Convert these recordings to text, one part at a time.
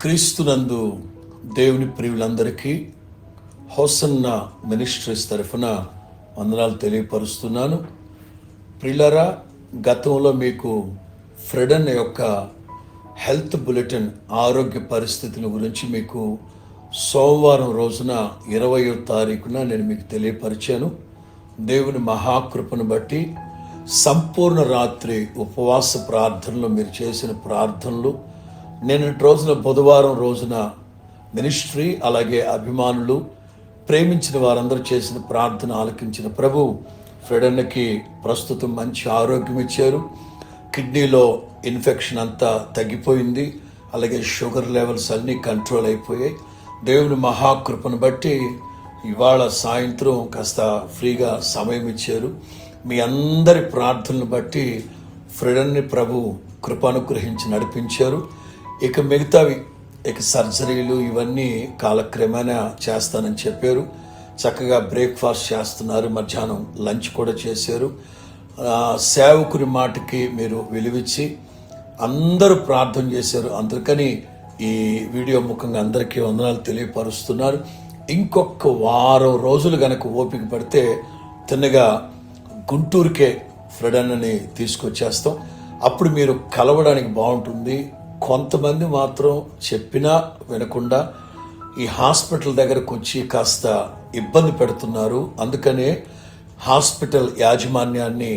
క్రీస్తునందు దేవుని ప్రియులందరికీ hosanna ministries తరఫున వందనాలు తెలియపరుస్తున్నాను. ప్రియులారా, గతంలో మీకు ఫ్రెడన్ యొక్క హెల్త్ బులెటిన్ ఆరోగ్య పరిస్థితుల గురించి మీకు సోమవారం రోజున 20వ తారీఖున నేను మీకు తెలియపరిచాను. దేవుని మహాకృపను బట్టి సంపూర్ణ రాత్రి ఉపవాస ప్రార్థనలు మీరు చేసిన ప్రార్థనలు, నిన్నటి రోజున బుధవారం రోజున మినిస్ట్రీ అలాగే అభిమానులు ప్రేమించిన వారందరూ చేసిన ప్రార్థన ఆలకించిన ప్రభు ఫ్రెడన్కి ప్రస్తుతం మంచి ఆరోగ్యం ఇచ్చారు. కిడ్నీలో ఇన్ఫెక్షన్ అంతా తగ్గిపోయింది, అలాగే షుగర్ లెవెల్స్ అన్నీ కంట్రోల్ అయిపోయాయి. దేవుని మహాకృపను బట్టి ఇవాళ సాయంత్రం కాస్త ఫ్రీగా సమయం ఇచ్చారు. మీ అందరి ప్రార్థనలు బట్టి ఫ్రెడన్ని ప్రభు కృపానుగ్రహించి నడిపించారు. ఇక మిగతావి సర్జరీలు ఇవన్నీ కాలక్రమేణా చేస్తానని చెప్పారు. చక్కగా బ్రేక్ఫాస్ట్ చేస్తున్నారు, మధ్యాహ్నం లంచ్ కూడా చేశారు. సేవకుని మాటకి మీరు విలువిచ్చి అందరూ ప్రార్థన చేశారు. అందుకని ఈ వీడియో ముఖంగా అందరికీ వందనాలు తెలియపరుస్తున్నారు. ఇంకొక వారం రోజులు కనుక ఓపిక పడితే తిన్నగా గుంటూరుకే ఫ్రెడన్ని తీసుకొచ్చేస్తాం. అప్పుడు మీరు కలవడానికి బాగుంటుంది. కొంతమంది మాత్రం చెప్పినా వినకుండా ఈ హాస్పిటల్ దగ్గరకు వచ్చి కాస్త ఇబ్బంది పెడుతున్నారు. అందుకనే హాస్పిటల్ యాజమాన్యాన్ని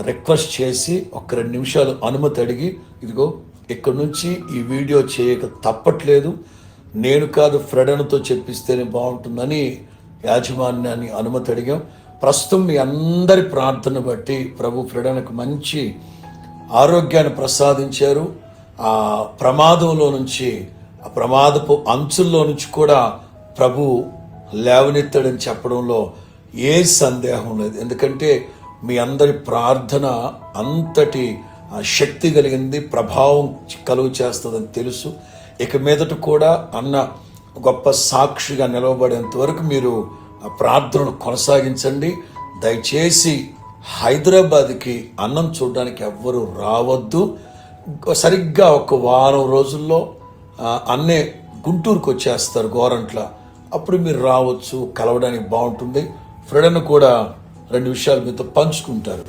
రిక్వెస్ట్ చేసి ఒక 2 నిమిషాలు అనుమతి అడిగి, ఇదిగో ఇక్కడ నుంచి ఈ వీడియో చేయక తప్పట్లేదు, నేను కాదు ఫ్రెడన్తో చెప్పిస్తేనే బాగుంటుందని యాజమాన్యాన్ని అనుమతి అడిగాం. ప్రస్తుతం మీ అందరి ప్రార్థన బట్టి ప్రభు ఫ్రెడన్కు మంచి ఆరోగ్యాన్ని ప్రసాదించారు. ఆ ప్రమాదంలో నుంచి, ఆ ప్రమాదపు అంచుల్లో నుంచి కూడా ప్రభు లేవనెత్తాడని చెప్పడంలో ఏ సందేహం లేదు. ఎందుకంటే మీ అందరి ప్రార్థన అంతటి శక్తి కలిగింది, ప్రభావం కలుగు చేస్తుందని తెలుసు. ఇక మీదట కూడా అన్న గొప్ప సాక్షిగా నిలవబడేంత వరకు మీరు ఆ ప్రార్థనను కొనసాగించండి. దయచేసి హైదరాబాద్కి అన్నం చూడడానికి ఎవ్వరూ రావద్దు. సరిగ్గా ఒక వారం రోజుల్లో అన్నే గుంటూరుకు వచ్చేస్తారు, గోరంట్ల. అప్పుడు మీరు రావచ్చు, కలవడానికి బాగుంటుంది. ఫ్రెడన్ కూడా 2 విషయాలు మీతో పంచుకుంటారు.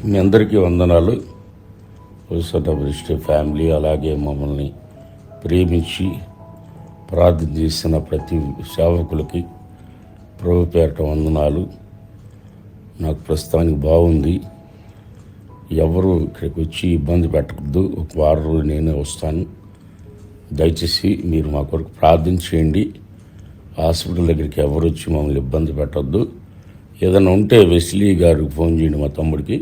మీ అందరికీ వందనాలు. ఫ్యామిలీ అలాగే మమ్మల్ని ప్రేమించి ప్రార్థన చేసిన ప్రతి సేవకులకి ప్రభు పేరట వందనాలు. నాకు ప్రస్తుతానికి బాగుంది. ఎవరు ఇక్కడికి వచ్చి ఇబ్బంది పెట్టకూడదు. ఒక వారం రోజు నేనే వస్తాను. దయచేసి మీరు మా కొరకు ప్రార్థన చేయండి. హాస్పిటల్ దగ్గరికి ఎవరు వచ్చి మమ్మల్ని ఇబ్బంది పెట్టద్దు. ఏదైనా ఉంటే వెస్లీ గారికి ఫోన్ చేయండి, మా తమ్ముడికి.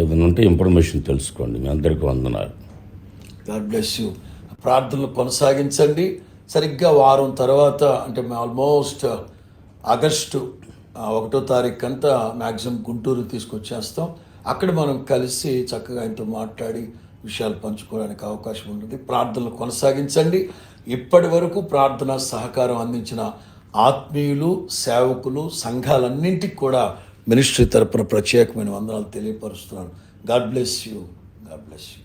ఏదైనా ఉంటే ఇన్ఫర్మేషన్ తెలుసుకోండి. మీ అందరికీ వందనాలు. God bless you. ప్రార్థనలు కొనసాగించండి. సరిగ్గా వారం తర్వాత, అంటే ఆల్మోస్ట్ ఆగస్టు 1వ తారీఖు అంతా మ్యాక్సిమం గుంటూరు తీసుకొచ్చేస్తాం. అక్కడ మనం కలిసి చక్కగా ఆయనతో మాట్లాడి విషయాలు పంచుకోవడానికి అవకాశం ఉంటుంది. ప్రార్థనలు కొనసాగించండి. ఇప్పటి వరకు ప్రార్థన సహకారం అందించిన ఆత్మీయులు, సేవకులు, సంఘాలన్నింటికి కూడా మినిస్ట్రీ తరపున ప్రత్యేకమైన వందనాలు తెలియపరుస్తున్నాను. God bless you. God bless you.